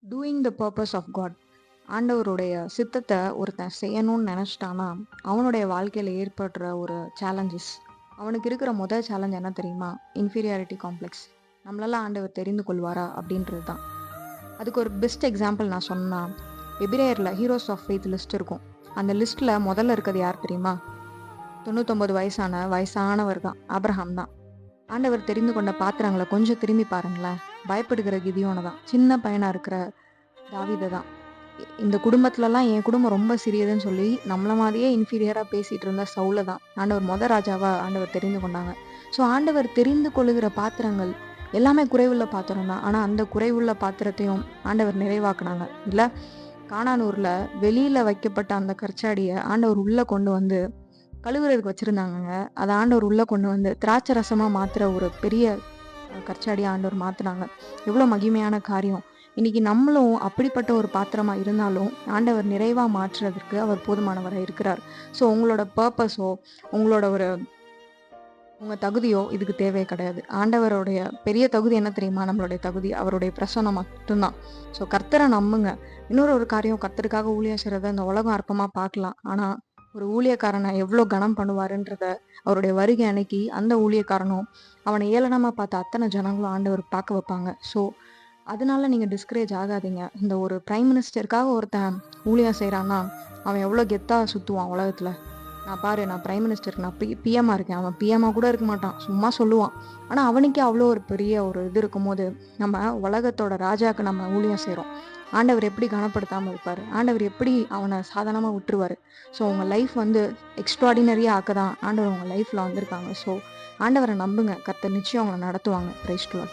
Doing the purpose of God. ஆண்டவருடைய சித்தத்தை ஒருத்தன் செய்யணும்னு நினச்சிட்டானா அவனுடைய வாழ்க்கையில் ஏற்படுற ஒரு சேலஞ்சஸ். அவனுக்கு இருக்கிற முதல் சேலஞ்ச் என்ன தெரியுமா? Inferiority complex. நம்மளெல்லாம் ஆண்டவர் தெரிந்து கொள்வாரா அப்படின்றது தான். அதுக்கு ஒரு பெஸ்ட் எக்ஸாம்பிள் நான் சொன்னா, எபிரேயரில் ஹீரோஸ் ஆஃப் ஃபெய்த் லிஸ்ட் இருக்கும். அந்த லிஸ்ட்டில் முதல்ல இருக்கிறது யார் தெரியுமா? 99 வயசானவர் தான், ஆபிரகாம் தான். ஆண்டவர் தெரிந்து கொண்ட பாத்திரங்களை கொஞ்சம் திரும்பி பாருங்களேன். பயப்படுகிற கிதியோனை தான், சின்ன பையனாக இருக்கிற தாவீதை தான். இந்த குடும்பத்துலலாம் என் குடும்பம் ரொம்ப சிறியதுன்னு சொல்லி நம்மள மாதிரியே இன்ஃபீரியராக பேசிகிட்டு இருந்த சவுலை தான் ஆண்டவர் ராஜாவா ஆண்டவர் தெரிந்து கொண்டாங்க. ஸோ ஆண்டவர் தெரிந்து கொள்ளுகிற பாத்திரங்கள் எல்லாமே குறைவுள்ள பாத்திரம் தான். ஆனால் அந்த குறைவுள்ள பாத்திரத்தையும் ஆண்டவர் நிறைவாக்குனாங்க. இல்லை, கானானூரில் வெளியில் வைக்கப்பட்ட அந்த கற்சாடியை ஆண்டவர் உள்ளே கொண்டு வந்து கழுவுறதுக்கு வச்சுருந்தாங்கங்க. அதை ஆண்டவர் உள்ளே கொண்டு வந்து திராட்சை ரசமாக மாற்றுற ஒரு பெரிய கற்சாடியாக ஆண்டவர் மாற்றினாங்க. எவ்வளோ மகிமையான காரியம். இன்னைக்கு நம்மளும் அப்படிப்பட்ட ஒரு பாத்திரமா இருந்தாலும் ஆண்டவர் நிறைவா மாற்றுறதுக்கு அவர் போதுமானவராக இருக்கிறார். ஸோ உங்களோட பர்பஸோ உங்களோட உங்க தகுதியோ இதுக்கு தேவையே கிடையாது. ஆண்டவருடைய பெரிய தகுதி என்ன தெரியுமா? நம்மளுடைய தகுதி அவருடைய பிரசன்னம் மட்டும்தான். ஸோ கர்த்தரை நம்புங்க. இன்னொரு காரியம், கர்த்தருக்காக ஊழியம் செய்கிறத இந்த உலகம் அற்பமாக பார்க்கலாம். ஆனால் ஒரு ஊழியக்காரனை எவ்வளோ கனம் பண்ணுவாருன்றத அவருடைய வருகை அன்னைக்கு அந்த ஊழியக்காரனும் அவனை ஏளனமாக பார்த்த அத்தனை ஜனங்களும் ஆண்டவர் பார்க்க வைப்பாங்க. ஸோ அதனால நீங்கள் டிஸ்கரேஜ் ஆகாதீங்க. இந்த ஒரு பிரைம் மினிஸ்டருக்காக ஒருத்தன் ஊழியம் செய்கிறான்னா அவன் எவ்வளோ கெத்தாக சுற்றுவான் உலகத்தில். நான் பிரைம் மினிஸ்டருக்கு நான் பிஎம்மாக இருக்கேன். அவன் பிஎம்மாக கூட இருக்க மாட்டான், சும்மா சொல்லுவான். ஆனால் அவனுக்கே அவ்வளோ ஒரு பெரிய ஒரு இது இருக்கும்போது நம்ம உலகத்தோட ராஜாவுக்கு நம்ம ஊழியம் செய்கிறோம். ஆண்டவர் எப்படி கனப்படுத்தாமல் இருப்பார்? ஆண்டவர் எப்படி அவனை சாதாரணமாக விட்டுருவார்? ஸோ உங்கள் லைஃப் எக்ஸ்ட்ராடினரியாக ஆக்க தான் ஆண்டவர் உங்கள் லைஃப்பில் வந்திருக்காங்க. ஸோ ஆண்டவரை நம்புங்க. கர்த்தர் நிச்சயம் அவங்களை நடத்துவாங்க. Praise the Lord.